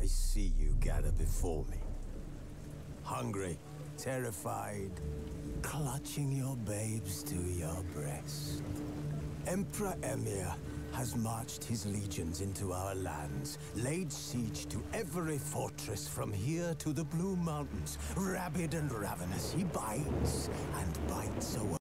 I see you gather before me. Hungry, terrified, clutching your babes to your breast. Emperor Emir has marched his legions into our lands, laid siege to every fortress from here to the Blue Mountains. Rabid and ravenous, he bites and bites away.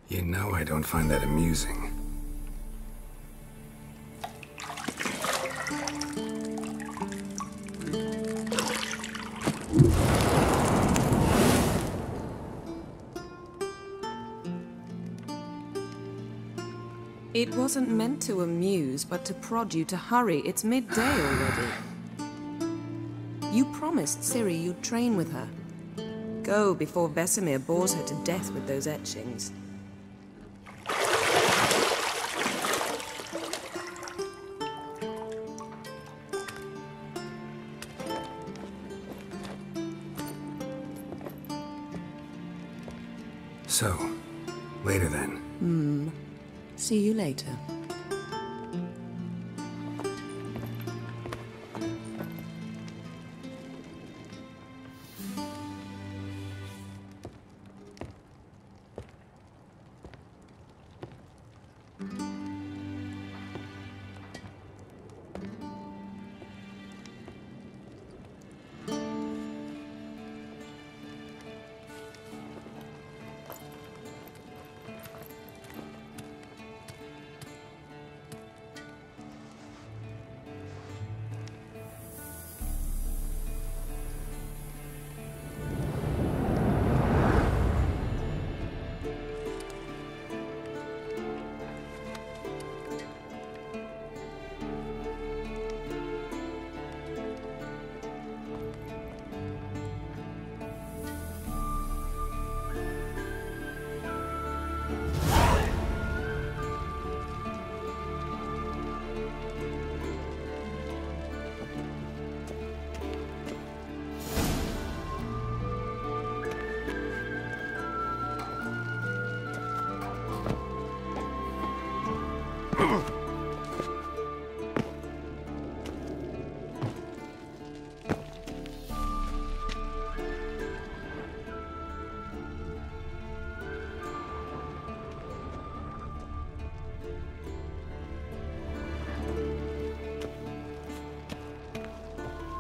You know I don't find that amusing. It wasn't meant to amuse, but to prod you to hurry. It's midday already. You promised Ciri you'd train with her. Go before Vesemir bores her to death with those etchings. So, later then. See you later.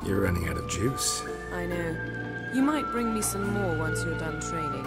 You're running out of juice. I know. You might bring me some more once you're done training.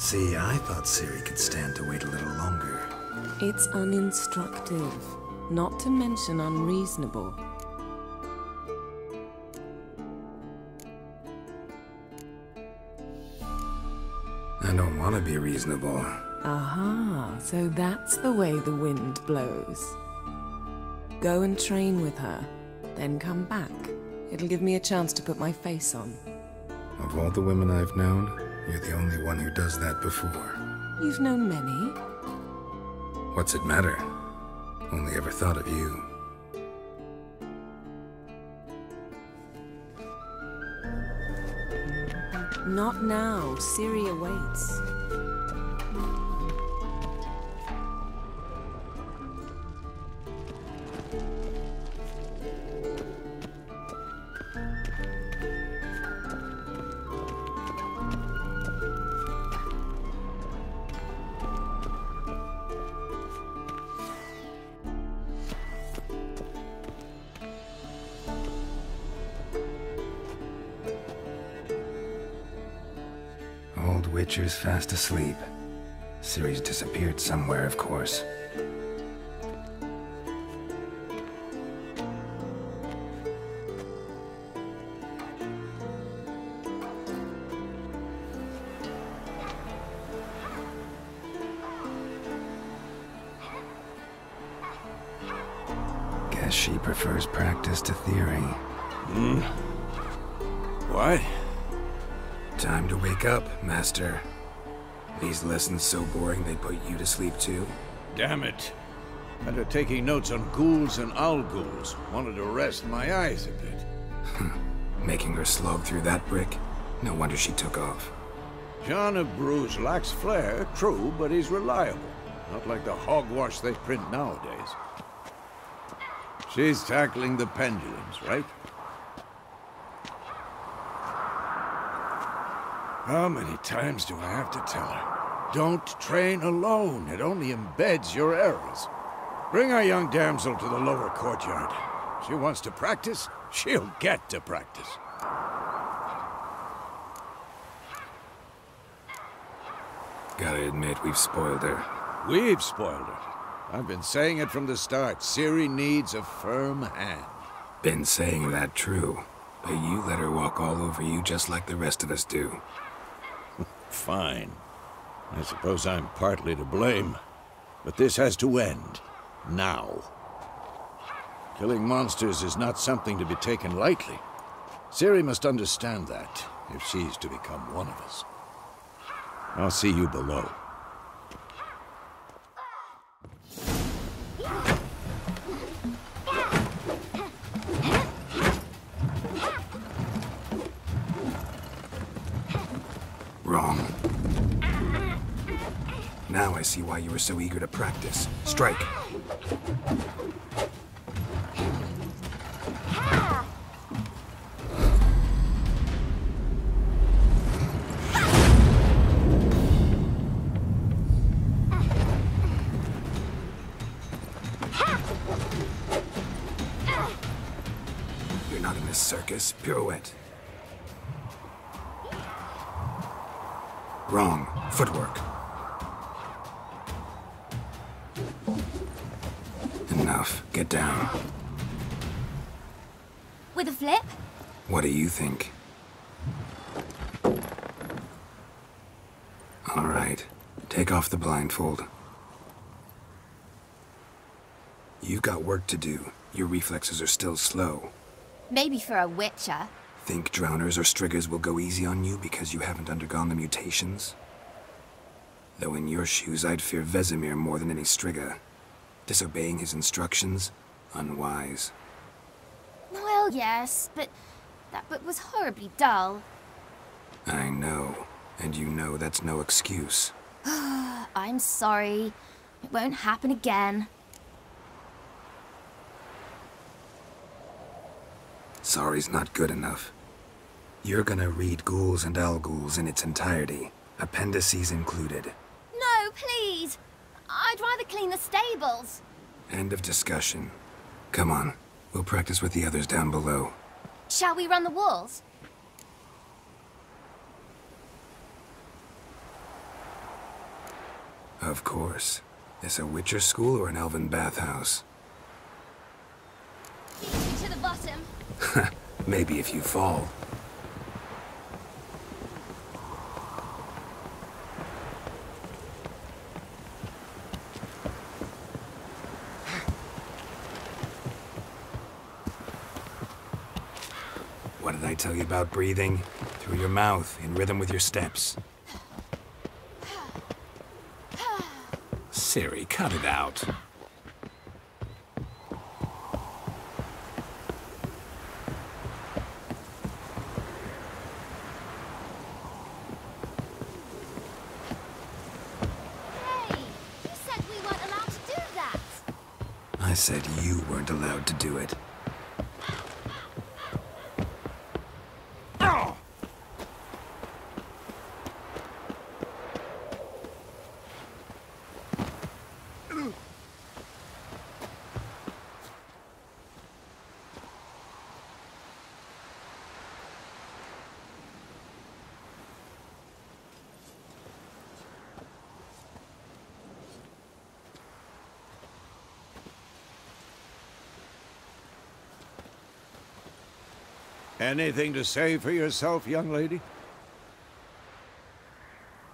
See, I thought Ciri could stand to wait a little longer. It's uninstructive, not to mention unreasonable. I don't want to be reasonable. Aha, so that's the way the wind blows. Go and train with her, then come back. It'll give me a chance to put my face on. Of all the women I've known, you're the only one who does that before. You've known many. What's it matter? Only ever thought of you. Not now. Ciri awaits. Old Witcher's fast asleep. Ciri's disappeared somewhere, of course. Guess she prefers practice to theory. What? Time to wake up, Master. These lessons so boring they put you to sleep too? Damn it. After taking notes on ghouls and owl-ghouls, wanted to rest my eyes a bit. Making her slog through that brick? No wonder she took off. John of Bruges lacks flair, true, but he's reliable. Not like the hogwash they print nowadays. She's tackling the pendulums, right? How many times do I have to tell her? Don't train alone. It only embeds your errors. Bring our young damsel to the lower courtyard. She wants to practice, she'll get to practice. Gotta admit, we've spoiled her. We've spoiled her. I've been saying it from the start. Ciri needs a firm hand. Been saying that true, but you let her walk all over you just like the rest of us do. Fine. I suppose I'm partly to blame. But this has to end. Now. Killing monsters is not something to be taken lightly. Ciri must understand that, if she's to become one of us. I'll see you below. Wrong. Now I see why you were so eager to practice. Strike. You're not in a circus. Pirouette. Wrong. Footwork. Enough. Get down. With a flip? What do you think? All right. Take off the blindfold. You've got work to do. Your reflexes are still slow. Maybe for a witcher. Think drowners or striggers will go easy on you because you haven't undergone the mutations? Though in your shoes, I'd fear Vesemir more than any strigger. Disobeying his instructions? Unwise. Well, yes, but that book was horribly dull. I know. And you know that's no excuse. I'm sorry. It won't happen again. Sorry's not good enough. You're gonna read Ghouls and Owl-Ghouls in its entirety, appendices included. No, please! I'd rather clean the stables. End of discussion. Come on, we'll practice with the others down below. Shall we run the walls? Of course. Is a Witcher school or an elven bathhouse? To the bottom. Maybe if you fall. What did I tell you about breathing? Through your mouth, in rhythm with your steps. Ciri, cut it out. Hey, you said we weren't allowed to do that. I said you weren't allowed to do it. Anything to say for yourself, young lady?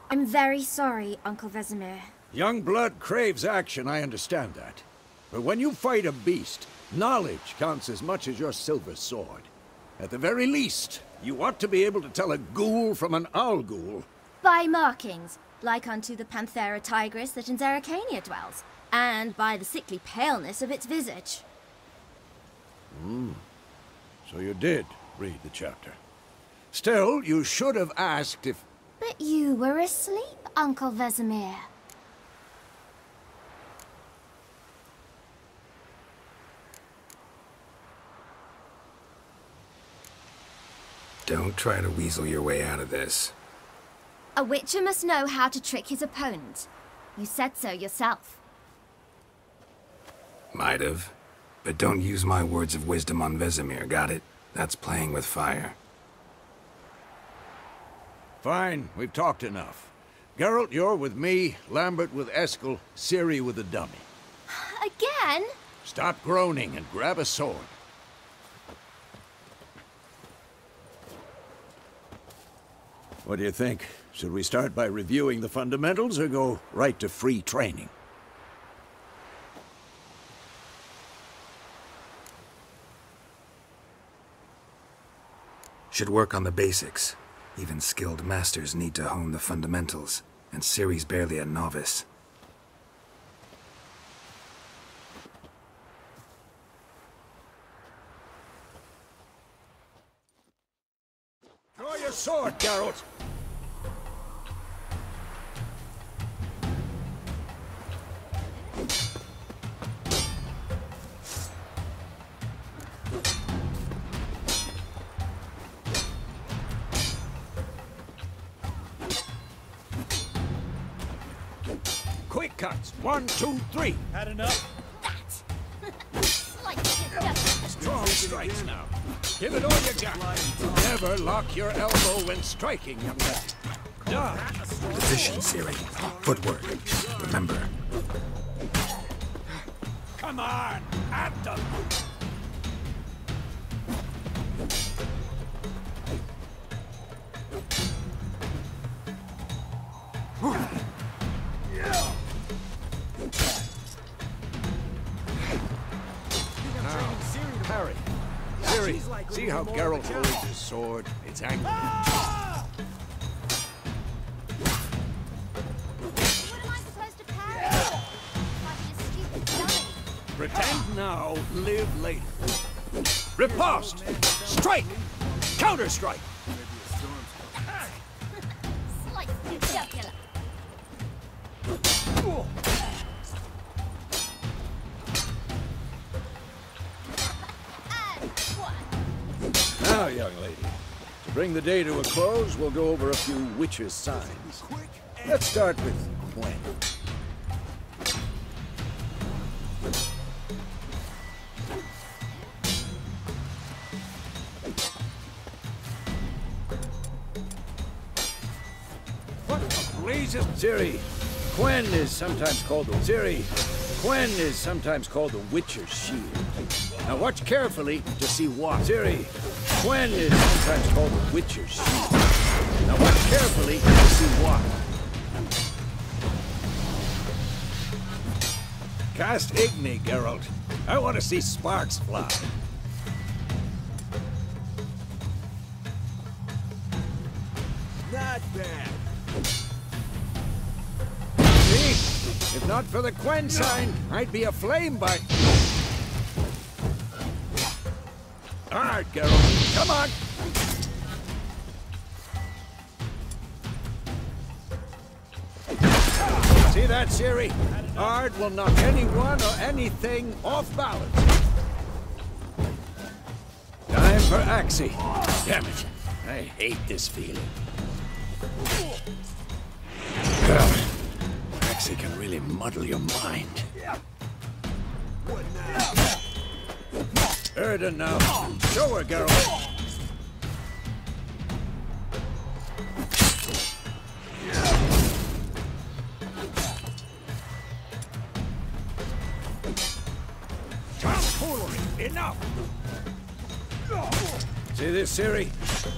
I'm very sorry, Uncle Vesemir. Young blood craves action, I understand that. But when you fight a beast, knowledge counts as much as your silver sword. At the very least, you ought to be able to tell a ghoul from an owl ghoul. By markings, like unto the Panthera tigris that in Zerrikania dwells, and by the sickly paleness of its visage. So you did read the chapter. Still, you should have asked if... But you were asleep, Uncle Vesemir. Don't try to weasel your way out of this. A witcher must know how to trick his opponent. You said so yourself. Might have. But don't use my words of wisdom on Vesemir, got it? That's playing with fire. Fine, we've talked enough. Geralt, you're with me, Lambert with Eskel, Ciri with the dummy. Again? Stop groaning and grab a sword. What do you think? Should we start by reviewing the fundamentals or go right to free training? Should work on the basics. Even skilled masters need to hone the fundamentals, and Ciri's barely a novice. Draw your sword, Geralt! Quick cuts. 1, 2, 3. Had enough? Strong strikes now. Give it all you got. Never lock your elbow when striking, young man. Dodge. Position, Ciri. Footwork. Remember. Come on, at them. Harry. Ciri, see how Geralt holds his sword? It's angry. What am I supposed to parry? Fighting a stupid dummy. Pretend now, live later. Riposte! Strike! Counter-strike! Slice the jugular. And one. Now, young lady, to bring the day to a close, we'll go over a few witches' signs. Let's start with Gwen. What a blazes, Ciri! Quen is sometimes called the Ciri. Quen is sometimes called the Witcher's Shield. Now watch carefully to see what. Ciri, Quen is sometimes called the Witcher's Shield. Now watch carefully to see what. Cast Igni, Geralt. I want to see sparks fly. Not bad. See? If not for the Quen sign, I'd be a flame bite. All right, Geralt. Come on. See that, Ciri? Ard will knock anyone or anything off balance. Time for Axie. Damn it. I hate this feeling. Axie can really muddle your mind. Erden now. Show her, Geralt. Enough! See this, Ciri?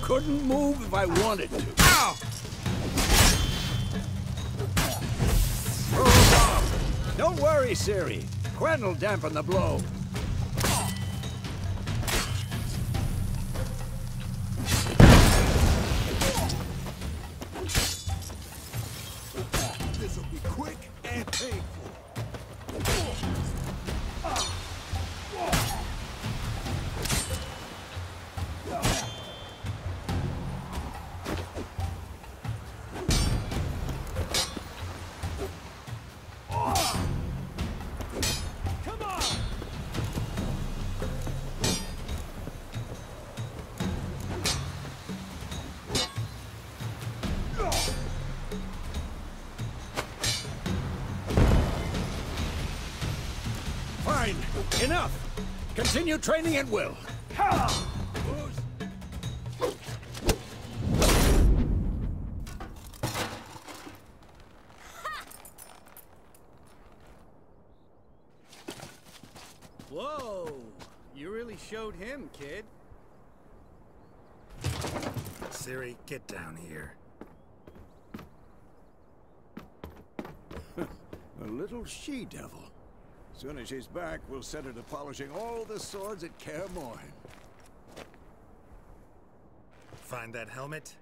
Couldn't move if I wanted to. Ow! Don't worry, Ciri. Quen will dampen the blow. This'll be quick and painful. Fine. Enough. Continue training at will. Whoa! You really showed him, kid. Ciri, get down here. A little she-devil. Soon as she's back, we'll set her to polishing all the swords at Kaer Morhen. Find that helmet?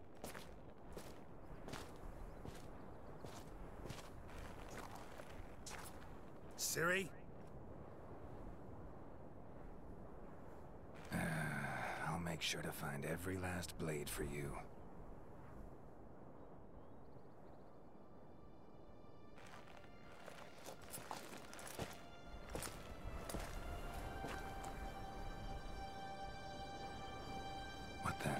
Ciri? I'll make sure to find every last blade for you. What the?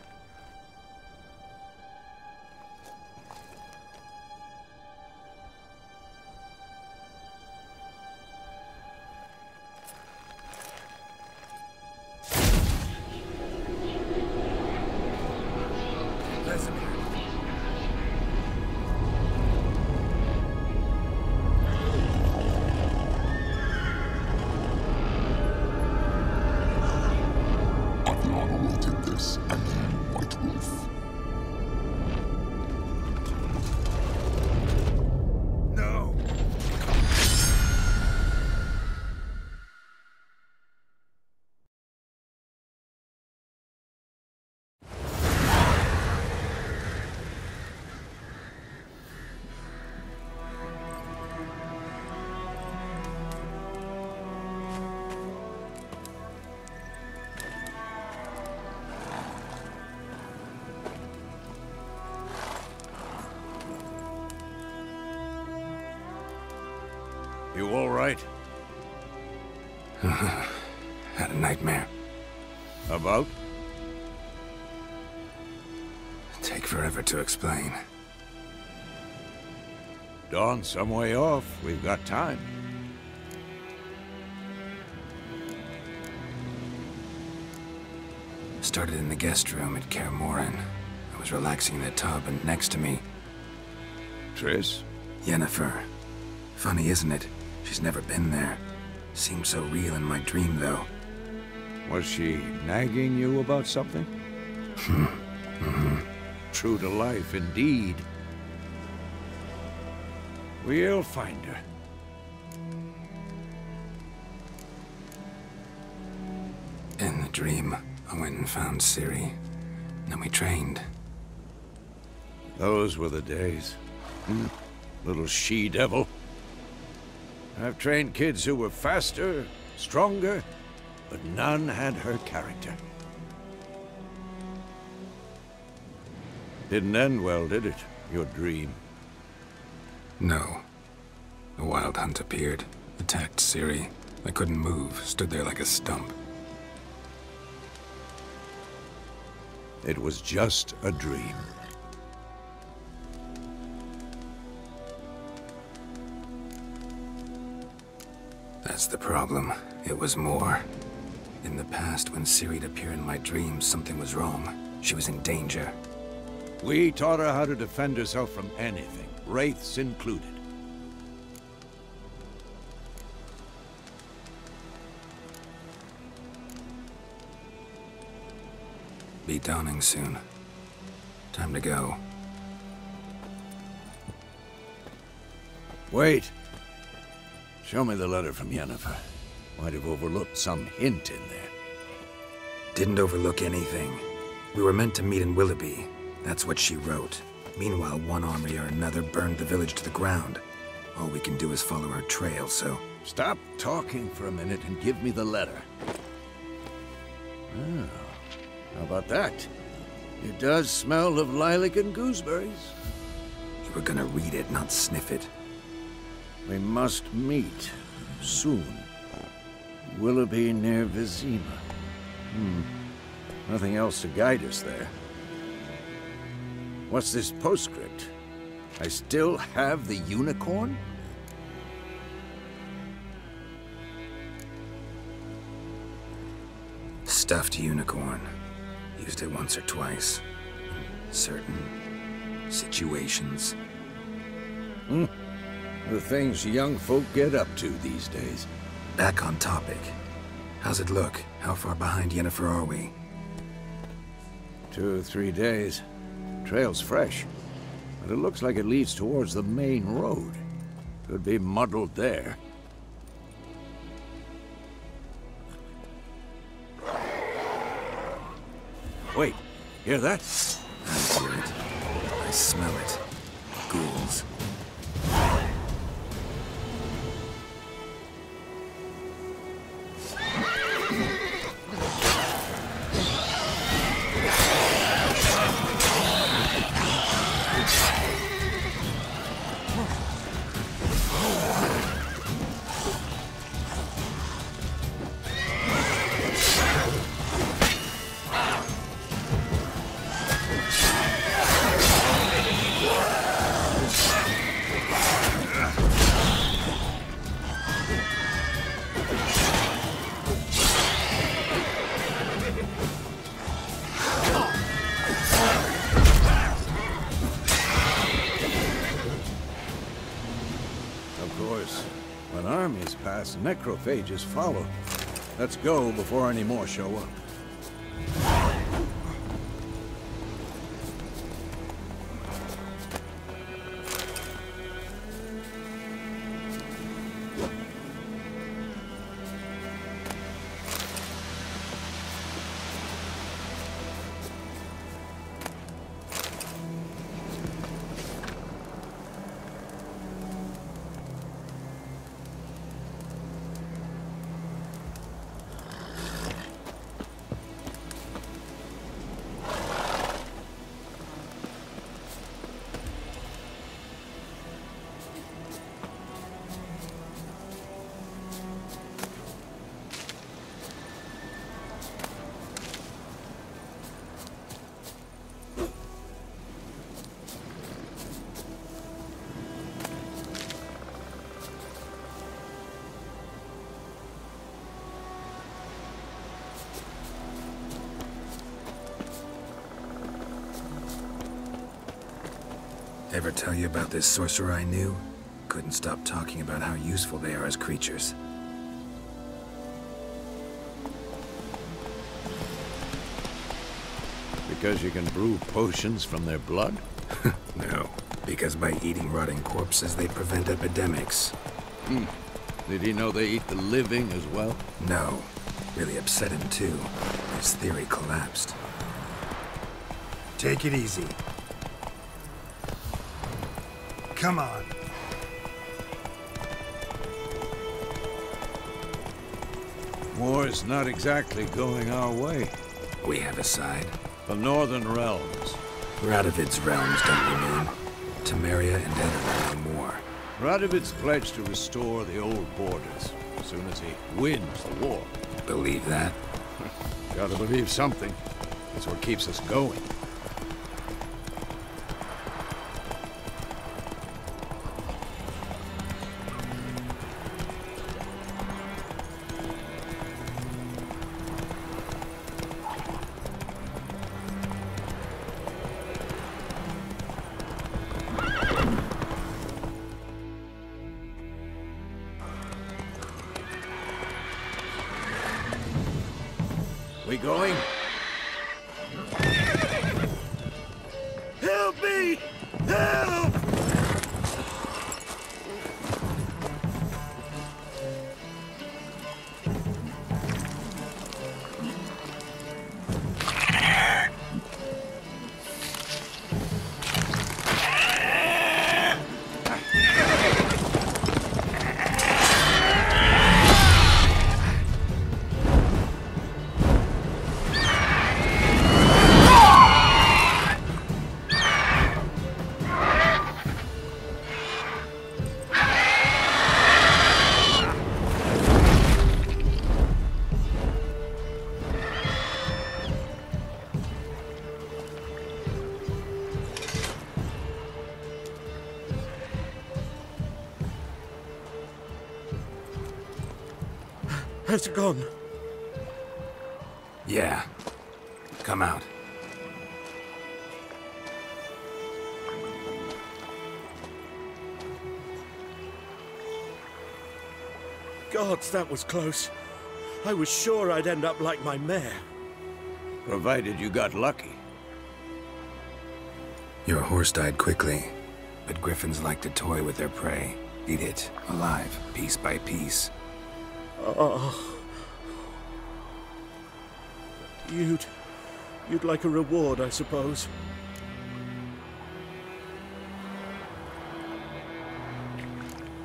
You all right? Had a nightmare. About? Take forever to explain. Dawn's some way off. We've got time. Started in the guest room at Kaer Morhen. I was relaxing in the tub, and next to me... Triss? Yennefer. Funny, isn't it? She's never been there. Seemed so real in my dream, though. Was she nagging you about something? True to life, indeed. We'll find her. In the dream, I went and found Ciri. Then we trained. Those were the days. Little she-devil. I've trained kids who were faster, stronger, but none had her character. Didn't end well, did it? Your dream? No. A wild hunt appeared, attacked Ciri. I couldn't move, stood there like a stump. It was just a dream. That's the problem. It was more. In the past, when Ciri'd appear in my dreams, something was wrong. She was in danger. We taught her how to defend herself from anything, wraiths included. Be dawning soon. Time to go. Wait. Show me the letter from Yennefer. Might have overlooked some hint in there. Didn't overlook anything. We were meant to meet in Willoughby. That's what she wrote. Meanwhile, one army or another burned the village to the ground. All we can do is follow her trail, so... Stop talking for a minute and give me the letter. Oh, how about that? It does smell of lilac and gooseberries. You were gonna read it, not sniff it. We must meet soon. Willoughby near Vizima. Nothing else to guide us there. What's this postscript? I still have the unicorn? Stuffed unicorn. Used it once or twice. In certain situations. The things young folk get up to these days. Back on topic. How's it look? How far behind Yennefer are we? 2 or 3 days. Trail's fresh, but it looks like it leads towards the main road. Could be muddled there. Wait, hear that? I hear it. I smell it. Ghouls. When armies pass, necrophages follow. Let's go before any more show up. Ever tell you about this sorcerer I knew? couldn't stop talking about how useful they are as creatures. Because you can brew potions from their blood? No, because by eating rotting corpses, they prevent epidemics. Did he know they eat the living as well? No. Really upset him, too. His theory collapsed. Take it easy. Come on. War's not exactly going our way. We have a side. The Northern Realms. Radovid's realms, don't you mean? Temeria and Edelin no more. Radovid's pledged to restore the old borders as soon as he wins the war. Believe that? Gotta believe something. That's what keeps us going. We going? Help me! Help! Has it gone? Yeah. Come out. Gods, that was close. I was sure I'd end up like my mare. Provided you got lucky. Your horse died quickly, but griffins like to toy with their prey. Eat it, alive, piece by piece. Oh. You'd like a reward, I suppose.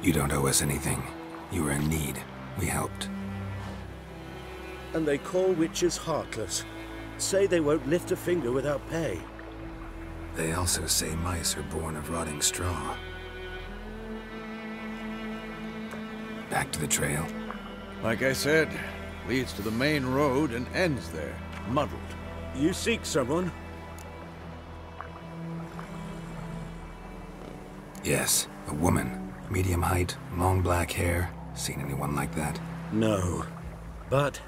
You don't owe us anything. You were in need. We helped. And they call witches heartless. Say they won't lift a finger without pay. They also say mice are born of rotting straw. Back to the trail? Like I said, leads to the main road and ends there, muddled. You seek someone? Yes, a woman. Medium height, long black hair. Seen anyone like that? No. But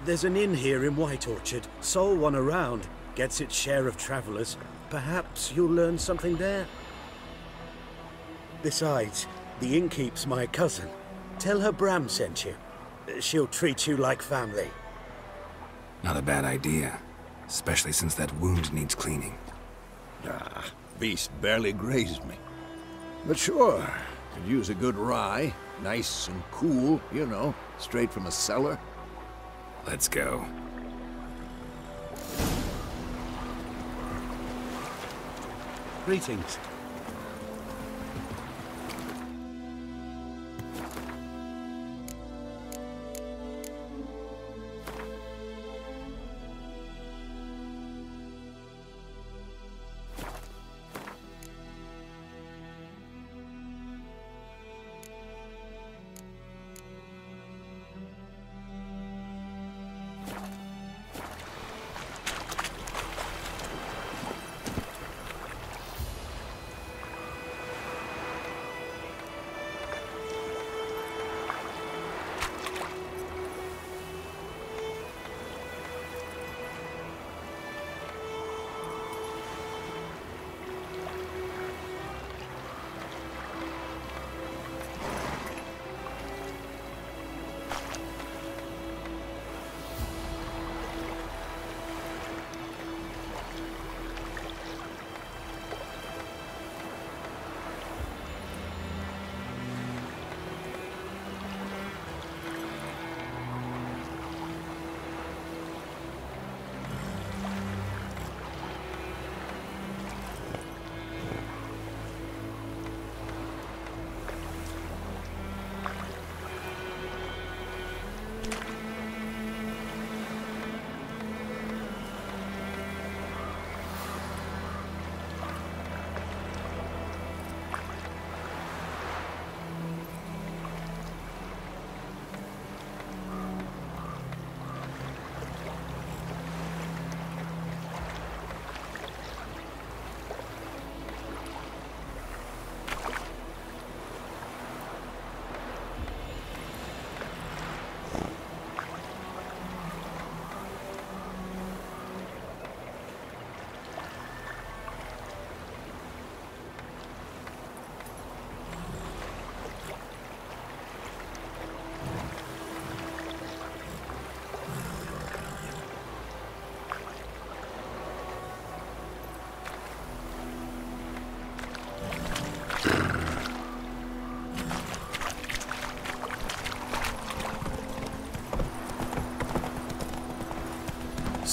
there's an inn here in White Orchard. Sole one around. Gets its share of travelers. Perhaps you'll learn something there. Besides, the innkeep's my cousin. Tell her Bram sent you. She'll treat you like family. Not a bad idea. Especially since that wound needs cleaning. Ah, beast barely grazed me. But sure, could use a good rye. Nice and cool, you know, straight from a cellar. Let's go. Greetings.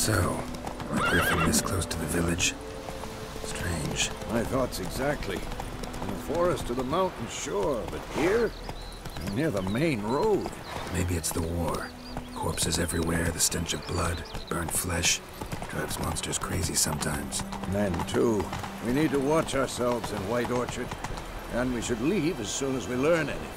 So, a griffin this close to the village? Strange. My thoughts exactly. In the forest or the mountain, sure, but here? Near the main road. Maybe it's the war. Corpses everywhere, the stench of blood, burnt flesh. Drives monsters crazy sometimes. Men, too. We need to watch ourselves in White Orchard. And we should leave as soon as we learn anything.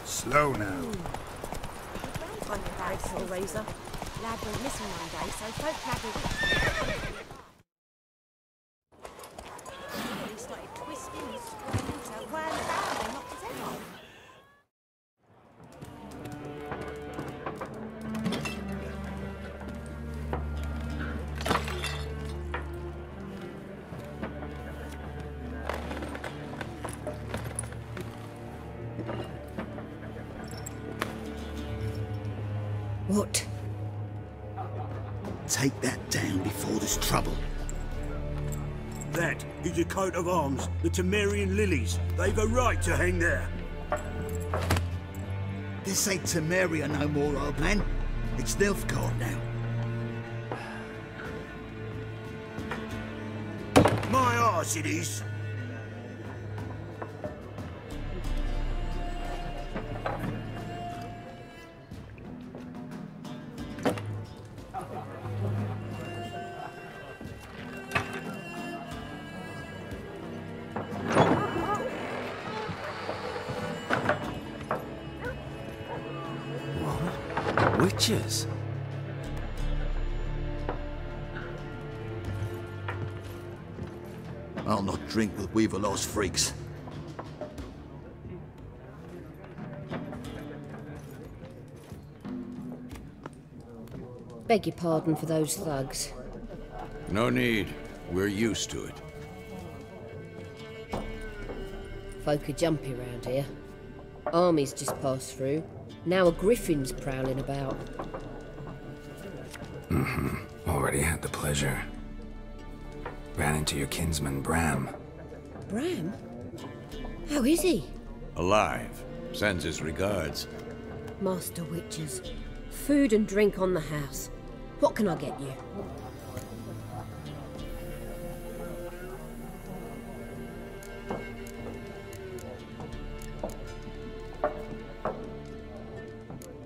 Slow now. On your barracks, Razor. Lad went missing one day, so folk flagged it. He started twisting and screaming, so whirling about and knocked his head off. What? Take that down before there's trouble. That is a coat of arms, the Temerian lilies. They've a right to hang there. This ain't Temeria no more, old man. It's Nilfgaard now. My arse it is. Witches? I'll not drink with Weaverlaw's freaks. Beg your pardon for those thugs. No need. We're used to it. Folk are jumpy round here. Armies just passed through. Now a griffin's prowling about. Already had the pleasure. Ran into your kinsman, Bram. Bram? How is he? Alive. Sends his regards. Master Witches. Food and drink on the house. What can I get you?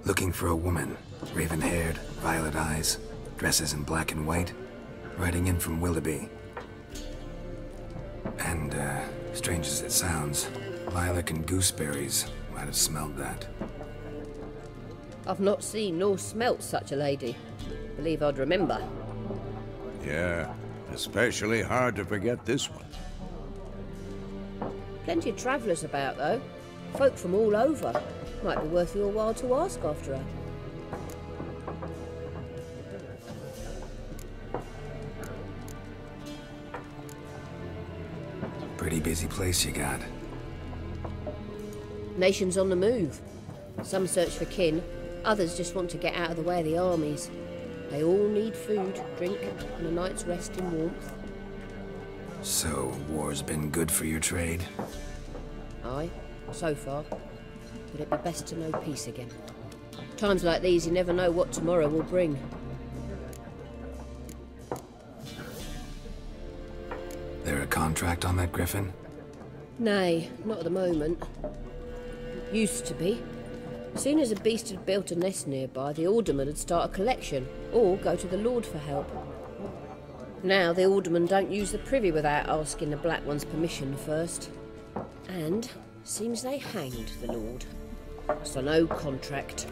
Looking for a woman. Raven-haired, violet eyes, dresses in black and white. Riding in from Willoughby. And, strange as it sounds, lilac and gooseberries. Might have smelled that. I've not seen nor smelt such a lady. Believe I'd remember. Yeah, especially hard to forget this one. Plenty of travellers about, though. Folk from all over. Might be worth your while to ask after her. Pretty busy place you got. Nations on the move. Some search for kin, others just want to get out of the way of the armies. They all need food, drink, and a night's rest in warmth. So, war's been good for your trade? Aye, so far. But it'd be best to know peace again. Times like these, you never know what tomorrow will bring. There a contract on that griffin? Nay, not at the moment. Used to be. Soon as a beast had built a nest nearby, the alderman would start a collection, or go to the Lord for help. Now the aldermen don't use the privy without asking the Black One's permission first. And seems they hanged the Lord. So no contract.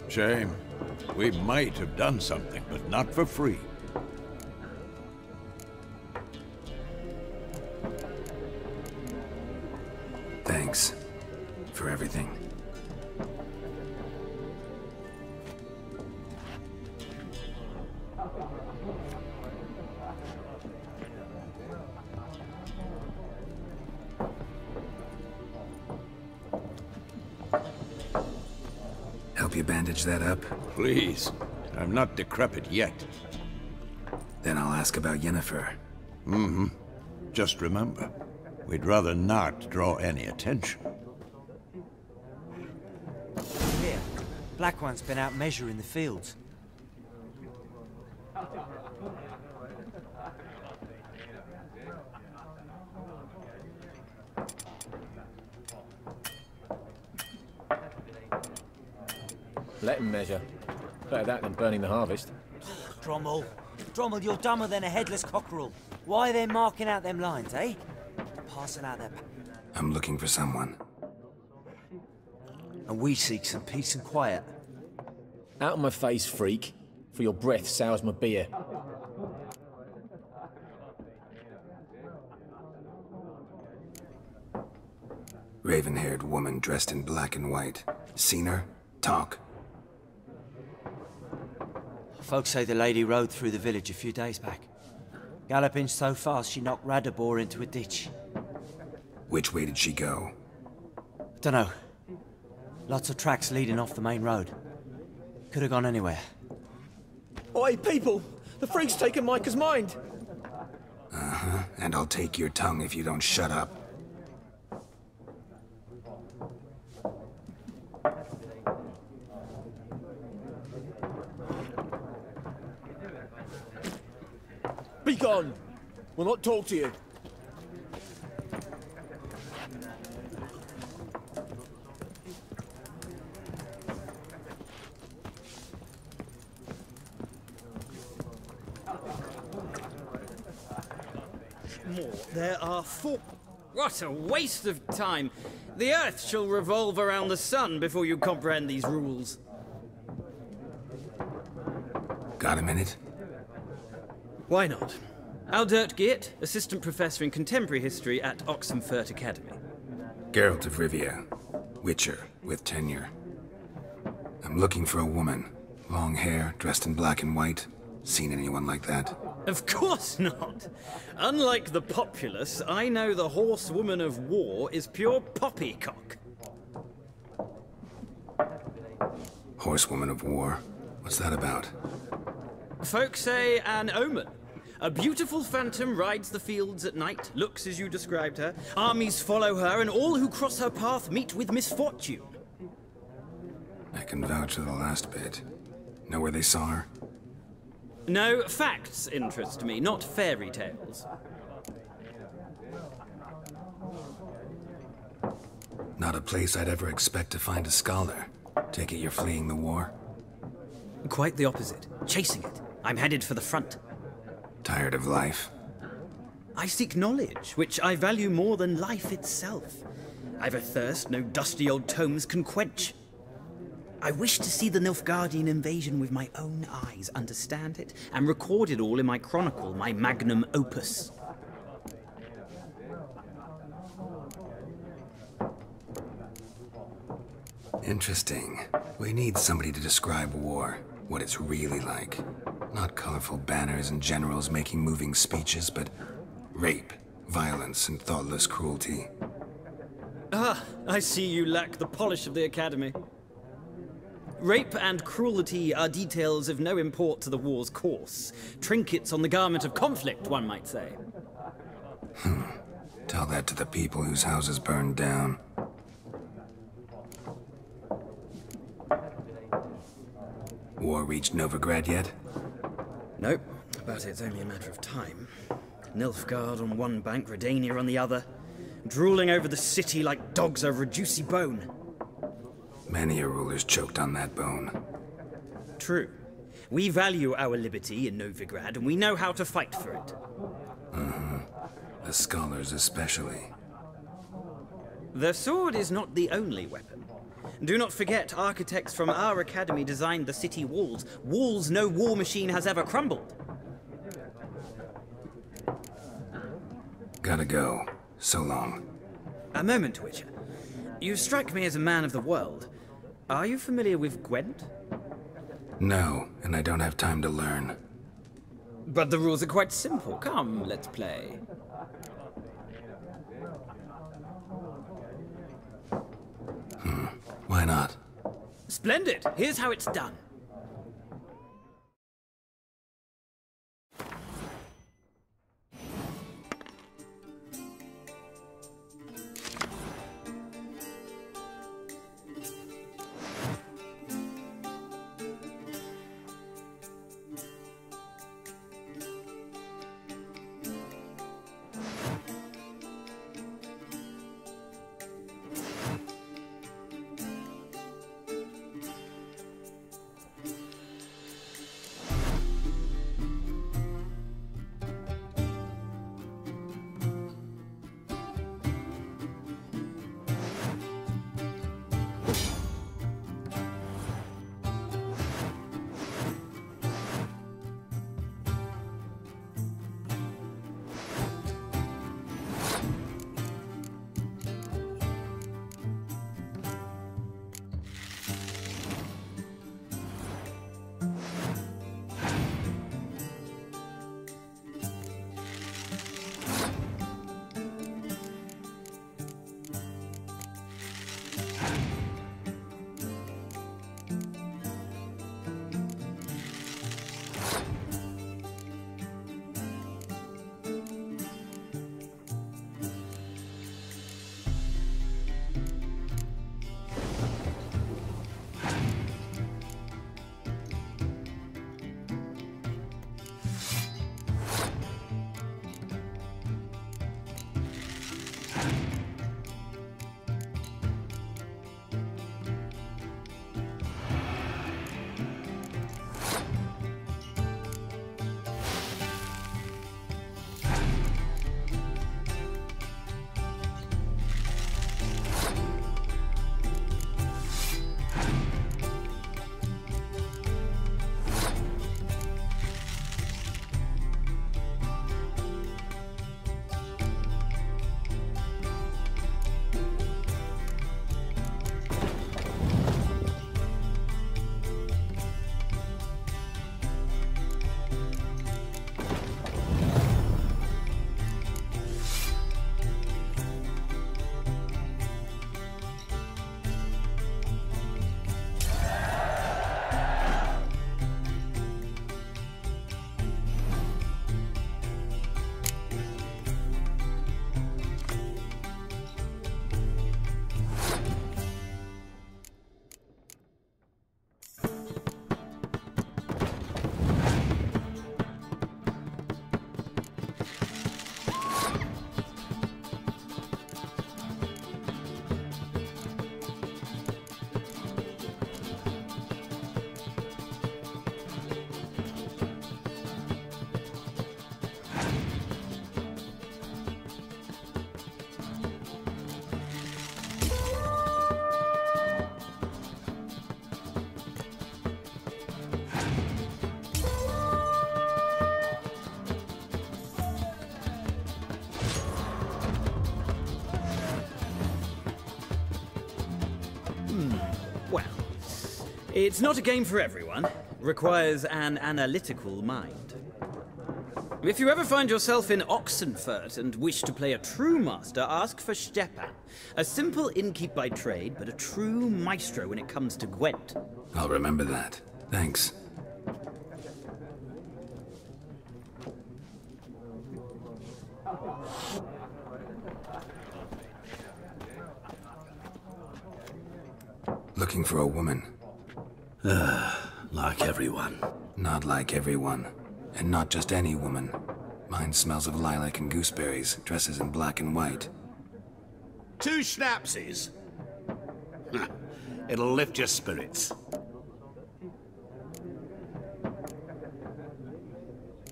Shame. We might have done something, but not for free. Thanks for everything. Help you bandage that up? Please. I'm not decrepit yet. Then I'll ask about Yennefer. Mm-hmm. Just remember, we'd rather not draw any attention. Here, Black One's been out measuring the fields. Let him measure. Better that than burning the harvest. Drommel, you're dumber than a headless cockerel. Why are they marking out them lines, eh? Passing out their... I'm looking for someone. And we seek some peace and quiet. Out of my face, freak. For your breath sours my beer. Raven-haired woman dressed in black and white. Seen her? Talk. Folks say the lady rode through the village a few days back. Galloping so fast she knocked Radabor into a ditch. Which way did she go? Dunno. Lots of tracks leading off the main road. Could have gone anywhere. Oi, people! The freak's taken Micah's mind! Uh-huh, and I'll take your tongue if you don't shut up. Be gone! We'll not talk to you. There are 4... What a waste of time! The Earth shall revolve around the sun before you comprehend these rules. Got a minute? Why not? Aldert Geert, Assistant Professor in Contemporary History at Oxenfurt Academy. Geralt of Rivia. Witcher, with tenure. I'm looking for a woman. Long hair, dressed in black and white. Seen anyone like that? Of course not! Unlike the populace, I know the horsewoman of war is pure poppycock. Horsewoman of war? What's that about? Folk say an omen. A beautiful phantom rides the fields at night, looks as you described her. Armies follow her, and all who cross her path meet with misfortune. I can vouch for the last bit. Know where they saw her? No, facts interest me, not fairy tales. Not a place I'd ever expect to find a scholar. Take it you're fleeing the war? Quite the opposite. Chasing it. I'm headed for the front. Tired of life? I seek knowledge, which I value more than life itself. I've a thirst no dusty old tomes can quench. I wish to see the Nilfgaardian invasion with my own eyes, understand it, and record it all in my chronicle, my magnum opus. Interesting. We need somebody to describe war, what it's really like. Not colorful banners and generals making moving speeches, but rape, violence, and thoughtless cruelty. Ah, I see you lack the polish of the Academy. Rape and cruelty are details of no import to the war's course. Trinkets on the garment of conflict, one might say. Tell that to the people whose houses burned down. War reached Novigrad yet? Nope, but it's only a matter of time. Nilfgaard on one bank, Redania on the other, drooling over the city like dogs over a juicy bone. Many a ruler's choked on that bone. True. We value our liberty in Novigrad, and we know how to fight for it. The scholars especially. The sword is not the only weapon. Do not forget, architects from our academy designed the city walls. Walls no war machine has ever crumbled. Gotta go. So long. A moment, Witcher. You strike me as a man of the world. Are you familiar with Gwent? No, and I don't have time to learn. But the rules are quite simple. Come, let's play. Why not? Splendid! Here's how it's done. Well, it's not a game for everyone. Requires an analytical mind. If you ever find yourself in Oxenfurt and wish to play a true master, ask for Stepan. A simple innkeep by trade, but a true maestro when it comes to Gwent. I'll remember that. Thanks. Looking for a woman. Like everyone. Not like everyone. And not just any woman. Mine smells of lilac and gooseberries, dresses in black and white. 2 schnapsies. It'll lift your spirits.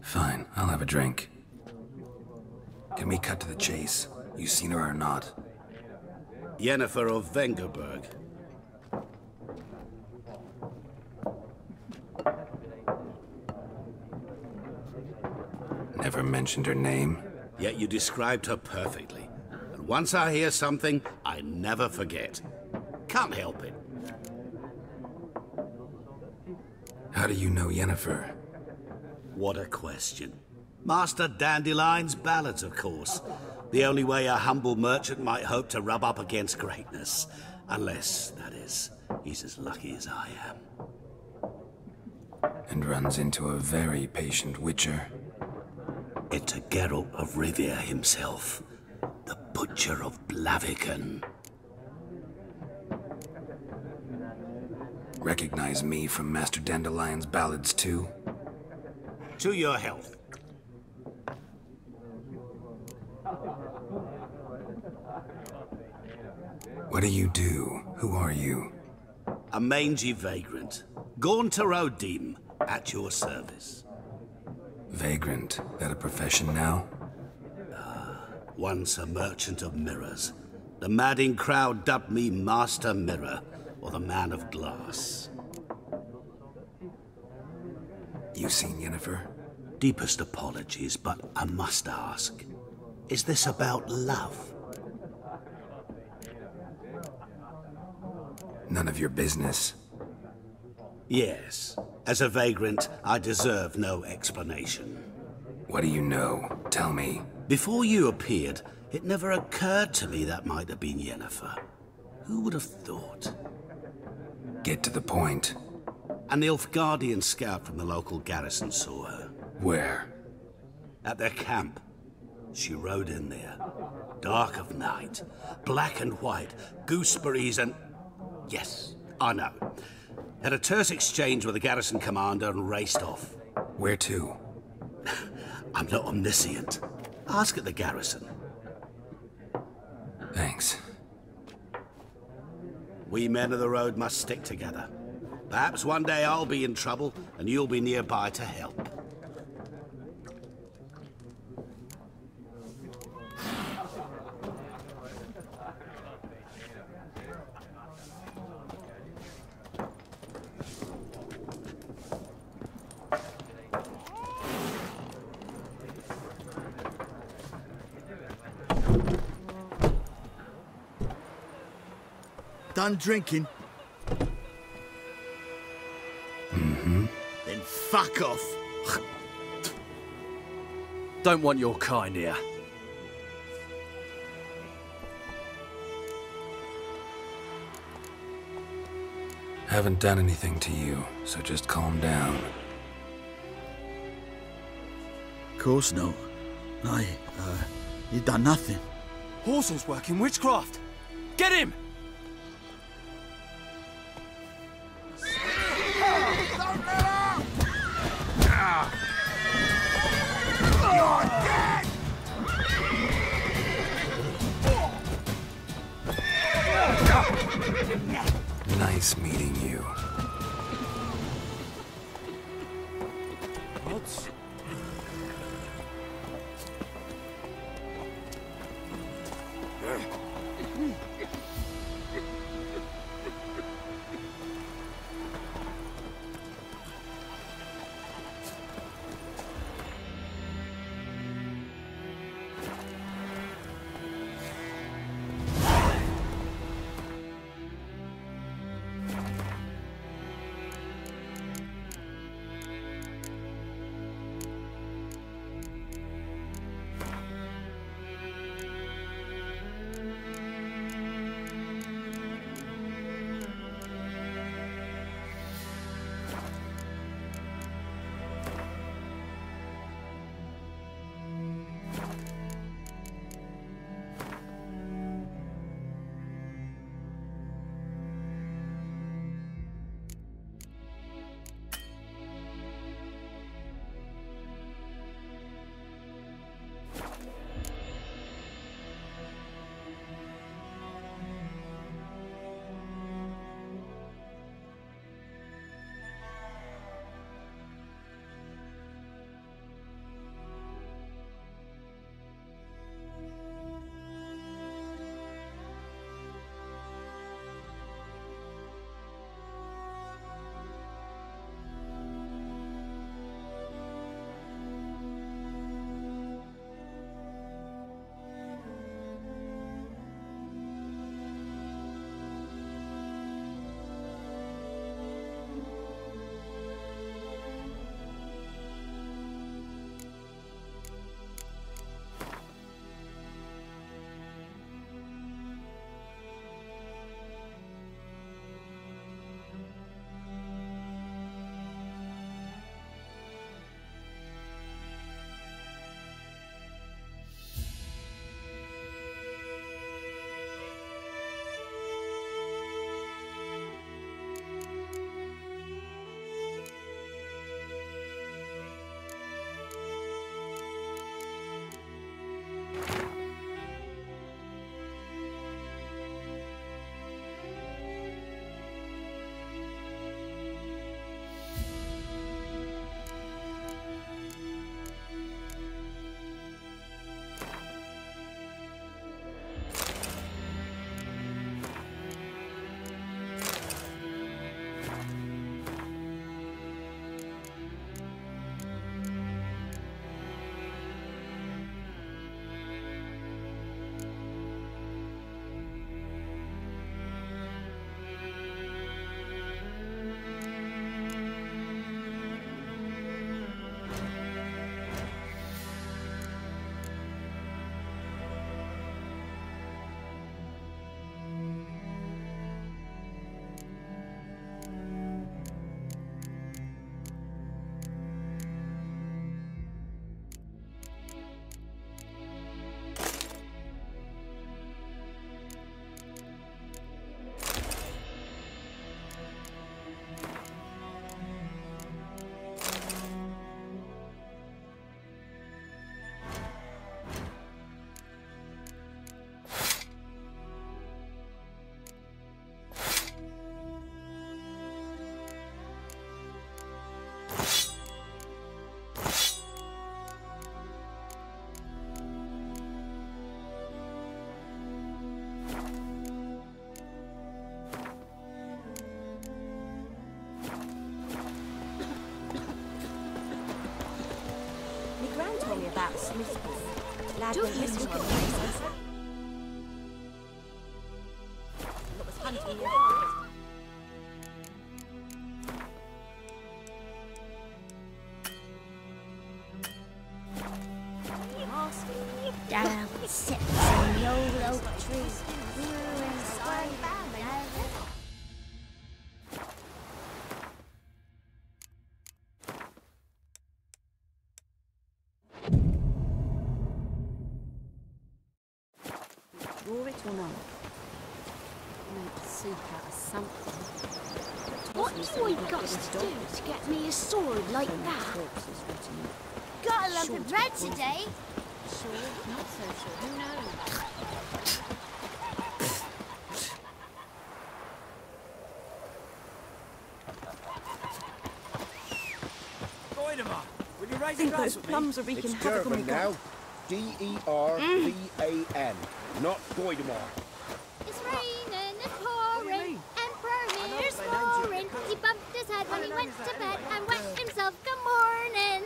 Fine, I'll have a drink. Can we cut to the chase? You seen her or not? Yennefer of Vengerberg. Never mentioned her name. Yet you described her perfectly. And once I hear something, I never forget. Can't help it. How do you know Yennefer? What a question. Master Dandelion's ballads, of course. The only way a humble merchant might hope to rub up against greatness. Unless, that is, he's as lucky as I am. And runs into a very patient witcher. It's a Geralt of Rivia himself. The Butcher of Blaviken. Recognize me from Master Dandelion's ballads, too? To your health. What do you do? Who are you? A mangy vagrant. Gaunter O'Dim, at your service. Vagrant? That a profession now? Once a merchant of mirrors. The madding crowd dubbed me Master Mirror, or the Man of Glass. You seen Yennefer? Deepest apologies, but I must ask. Is this about love? None of your business. Yes. As a vagrant, I deserve no explanation. What do you know? Tell me. Before you appeared, it never occurred to me that might have been Yennefer. Who would have thought? Get to the point. An Nilfgaardian scout from the local garrison saw her. Where? At their camp. She rode in there. Dark of night. Black and white. Gooseberries and... Yes, I know. Had a terse exchange with the garrison commander and raced off. Where to? I'm not omniscient. Ask at the garrison. Thanks. We men of the road must stick together. Perhaps one day I'll be in trouble and you'll be nearby to help. Done drinking? Mm-hmm. Then fuck off. Don't want your kind here. Haven't done anything to you, so just calm down. Of course not. You done nothing. Horson's working witchcraft. Get him! You're dead! Nice meeting you. What? about Smith's. Lad went missing on Gracias. That was hunting nearby. Down sits in the old oak tree. We were inside Draw it or not? Make soup out of something. What do I got to do to get me a sword like that? Got a lump of bread today. Sure, not so sure. Who knows? Will you raise I think those plums are wreaking havoc on me. Now. D-E-R-V-A-N, not Goidemar. It's raining, it's pouring, Emperor Lear's snoring. He bumped his head when he went to bed and wet himself good morning.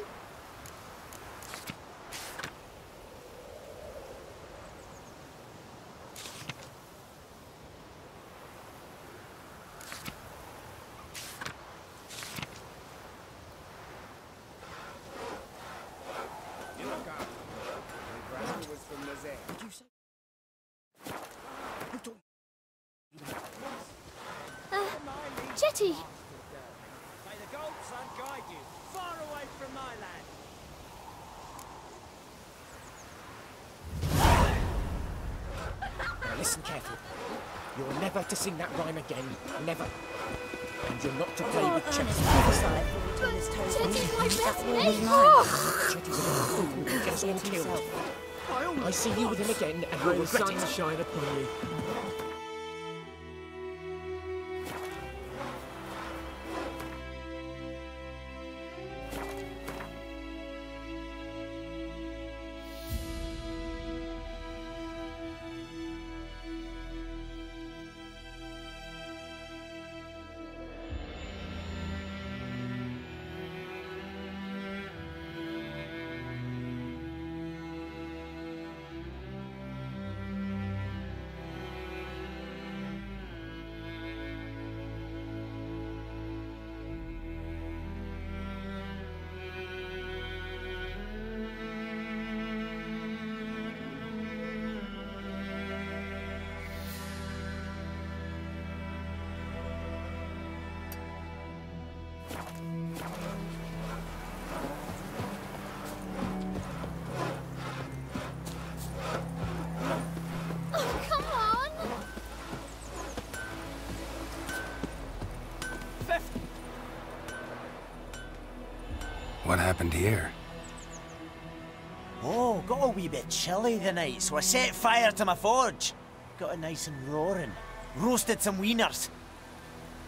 Jetty! May the gold sun guide you, far away from my land. Now listen carefully. You're never to sing that rhyme again. Never. And you're not to play with chess. Jetty's my best mate! Chetty's a little fool who will get us all killed. I see you with him again and you'll regret it. Sunshine upon you. What happened here? Oh, got a wee bit chilly the night, so I set fire to my forge. Got it nice and roaring. Roasted some wieners.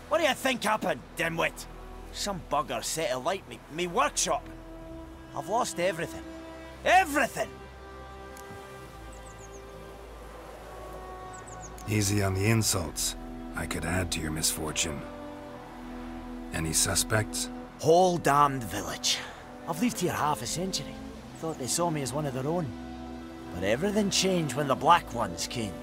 What do you think happened, dimwit? Some bugger set alight me workshop. I've lost everything. Everything! Easy on the insults. I could add to your misfortune. Any suspects? Whole damned village. I've lived here half a century. Thought they saw me as one of their own. But everything changed when the Black Ones came.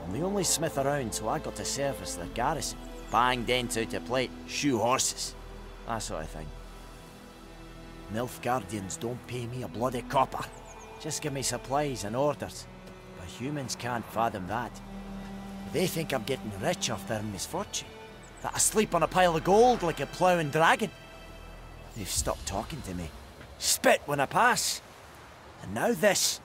I'm the only smith around, so I got to service their garrison. Bang dents out of plate, shoe horses. That sort of thing. Nilfgaardians don't pay me a bloody copper. Just give me supplies and orders. But humans can't fathom that. They think I'm getting rich off their misfortune. That I sleep on a pile of gold like a ploughing dragon. They've stopped talking to me. Spit when I pass. And now this.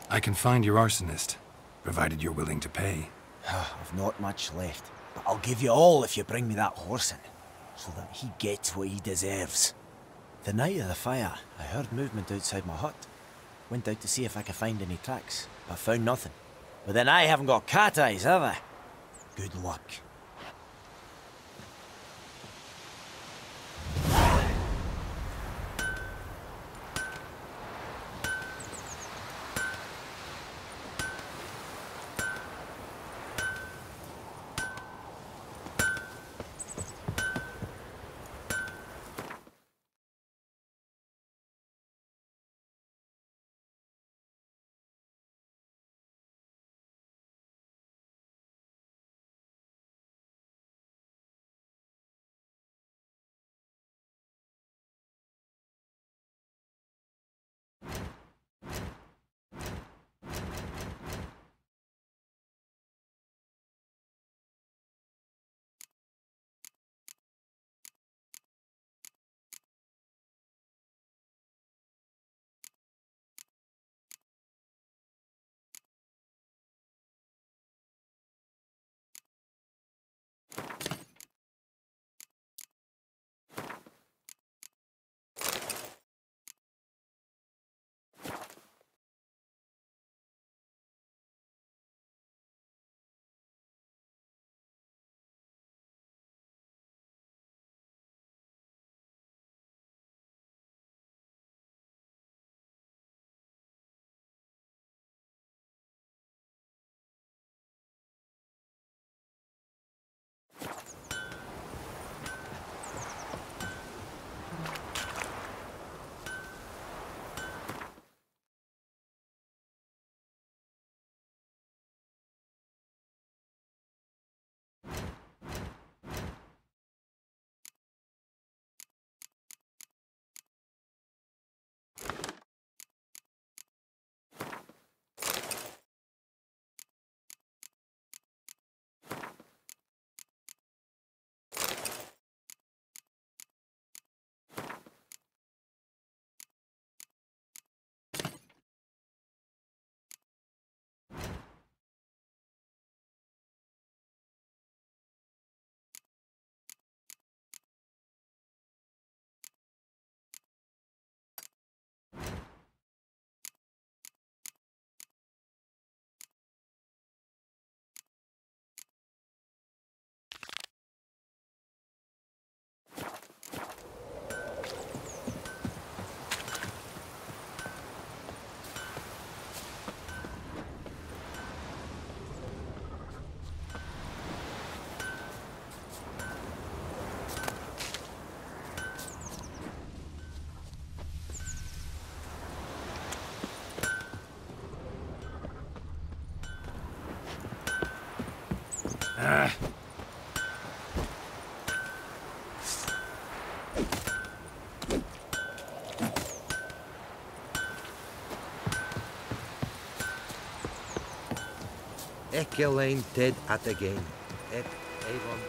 I can find your arsonist, provided you're willing to pay. I've not much left, but I'll give you all if you bring me that horse in, so that he gets what he deserves. The night of the fire, I heard movement outside my hut. Went out to see if I could find any tracks, but found nothing. But then I haven't got cat eyes, have I? Good luck. Ekelain ted atagain. Et avon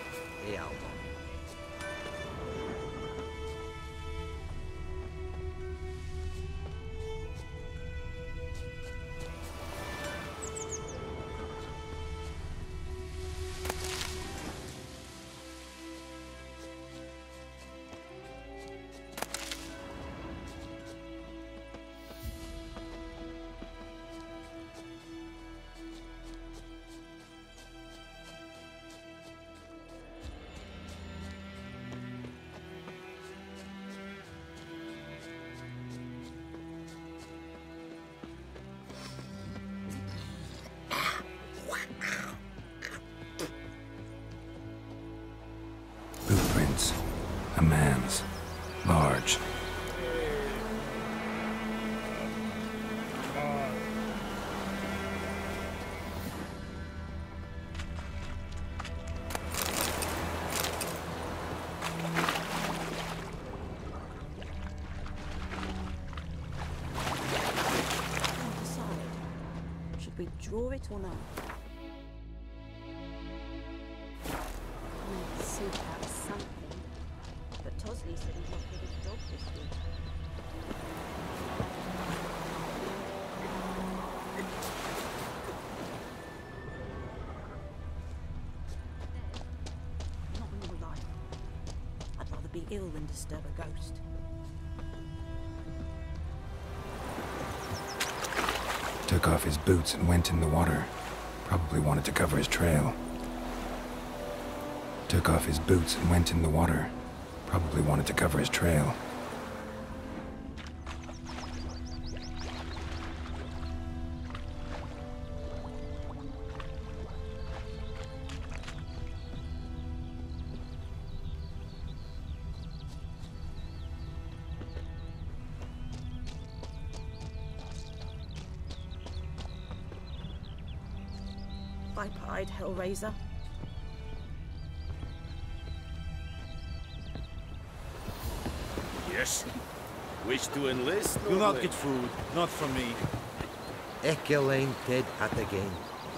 ealbon. Footprints. A man's. Large. Should we draw it or not? We'd seek out something, but Tosley said he's not good at dog this week. Not more life. I'd rather be ill than disturb a ghost. Took off his boots and went in the water. Probably wanted to cover his trail. Took off his boots and went in the water. Probably wanted to cover his trail. Pipe-eyed Hellraiser. Yes. Wish to enlist? You'll not get food, not from me. Ekelain ted atagain.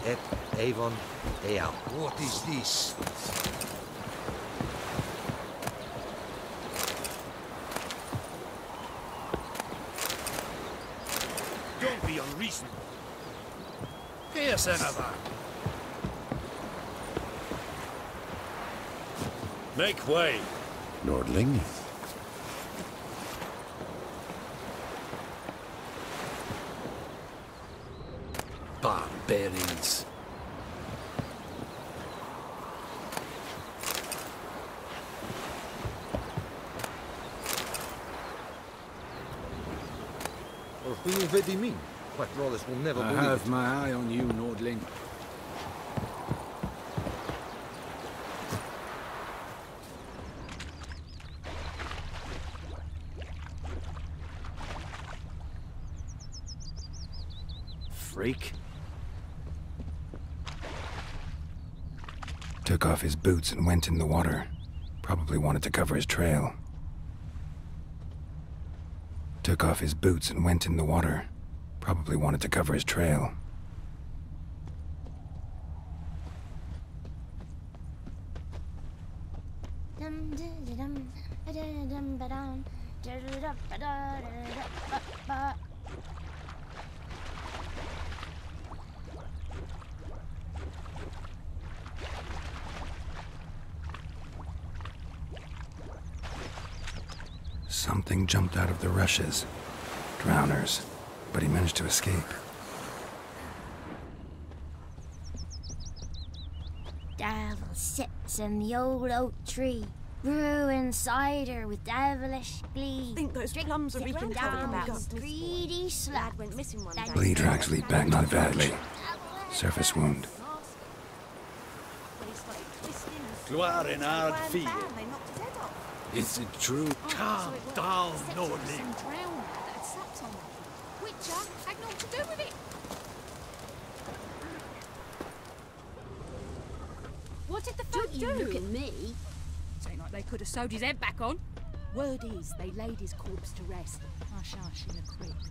Et avon eal. What is this? Don't be unreasonable. Here's another. Make way. Nordling? Barbarians. Or who vedi me? My brothers will never believe it. my eye on you, Nordling. Freak. Took off his boots and went in the water. Probably wanted to cover his trail. Took off his boots and went in the water. Probably wanted to cover his trail. Something jumped out of the rushes. Drowners. But he managed to escape. Devil sits in the old oak tree, brewing cider with devilish glee. I think those plums are reaping down about. his greedy slut. Went missing one day. Bleed rags lead back not badly. Surface wound. Gloire in hard field. Is it true? Calm down, Nordling. Witcher had naught to do with it. What did the folk do? Look at me. Ain't like they could have sewed his head back on. Word is, they laid his corpse to rest. Hush, hush, in a crypt.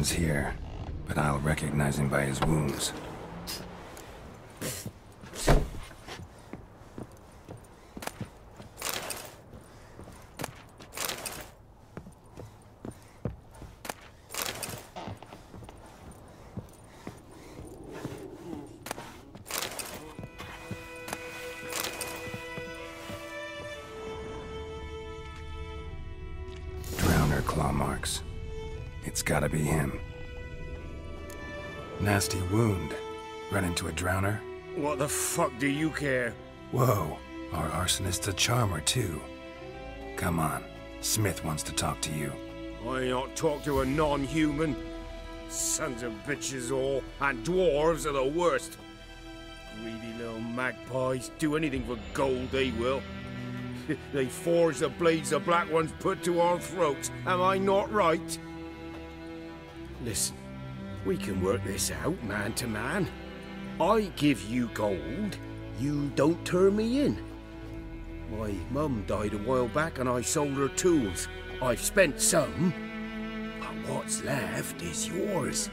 One's here, but I'll recognize him by his wounds. Claw marks. It's gotta be him. Nasty wound. Run into a drowner? What the fuck do you care? Whoa, our arsonist's a charmer too. Come on, Smith wants to talk to you. I ain't not talk to a non-human. Sons of bitches all, and dwarves are the worst. Greedy little magpies, do anything for gold, they will. They forge the blades the black ones put to our throats. Am I not right? Listen, we can work this out, man to man. I give you gold, you don't turn me in. My mum died a while back and I sold her tools. I've spent some, but what's left is yours.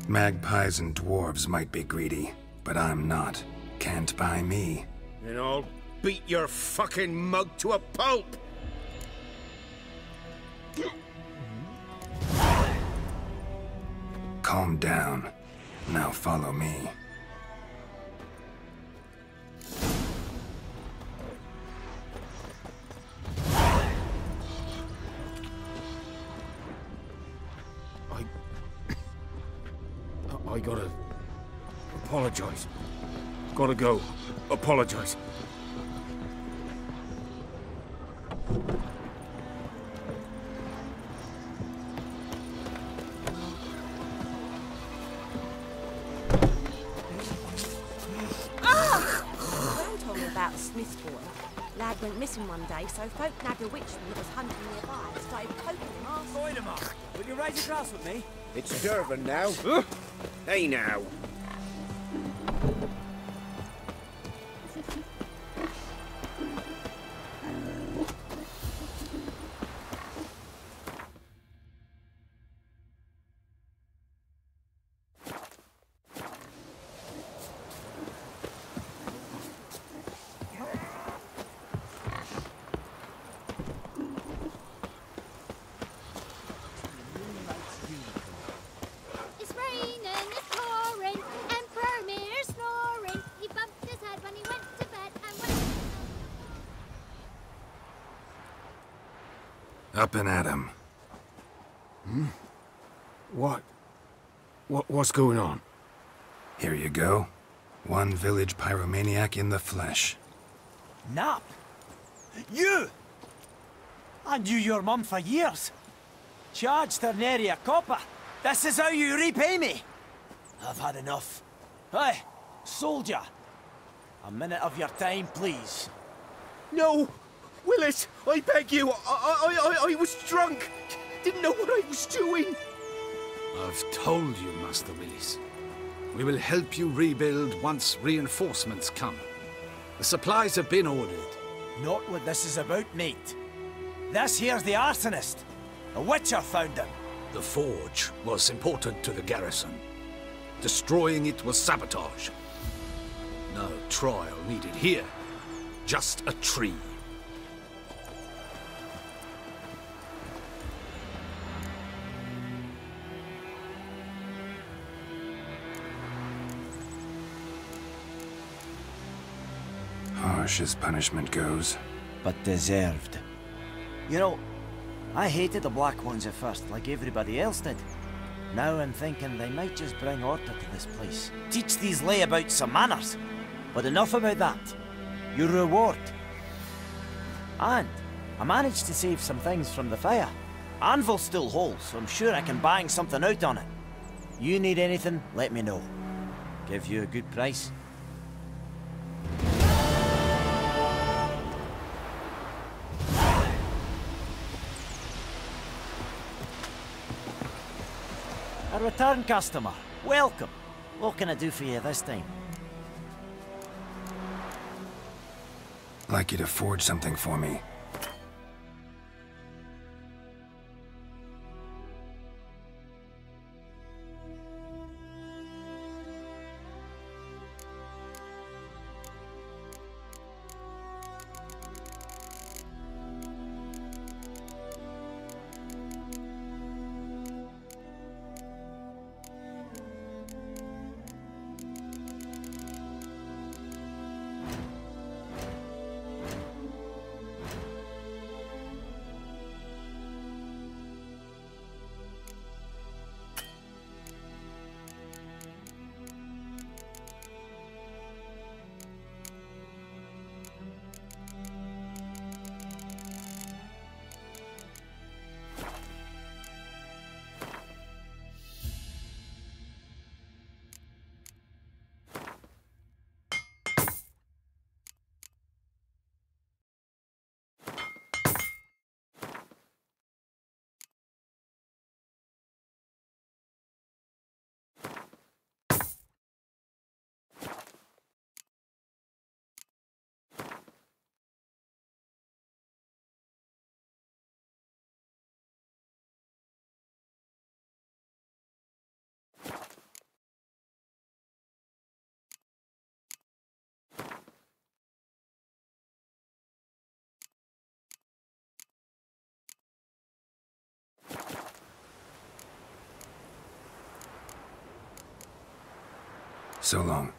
Magpies and dwarves might be greedy, but I'm not. Can't buy me. Then I'll beat your fucking mug to a pulp! Calm down. Now follow me. I gotta apologize. Gotta go. Apologize. Well told me about the Smith's boy. Lad went missing one day, so folk nabbed a witchman that was hunting nearby and started poking him arse. Void him up. Will you raise a glass with me? It's Durban now. Hey now. Up and at him. What's going on? Here you go. One village pyromaniac in the flesh. Nap? You? I knew your mum for years. Charged her nary a copper. This is how you repay me. I've had enough. Hey, soldier. A minute of your time, please. No! Willis, I beg you, I was drunk. Didn't know what I was doing. I've told you, Master Willis. We will help you rebuild once reinforcements come. The supplies have been ordered. Not what this is about, mate. This here's the arsonist. The Witcher found him. The forge was important to the garrison. Destroying it was sabotage. No trial needed here. Just a tree. Harsh as punishment goes. But deserved. You know, I hated the Black Ones at first, like everybody else did. Now I'm thinking they might just bring order to this place. Teach these layabouts some manners. But enough about that. Your reward. And I managed to save some things from the fire. Anvil's still whole, so I'm sure I can bang something out on it. You need anything, let me know. Give you a good price. A return customer. Welcome. What can I do for you this time? I'd like you to forge something for me. So long.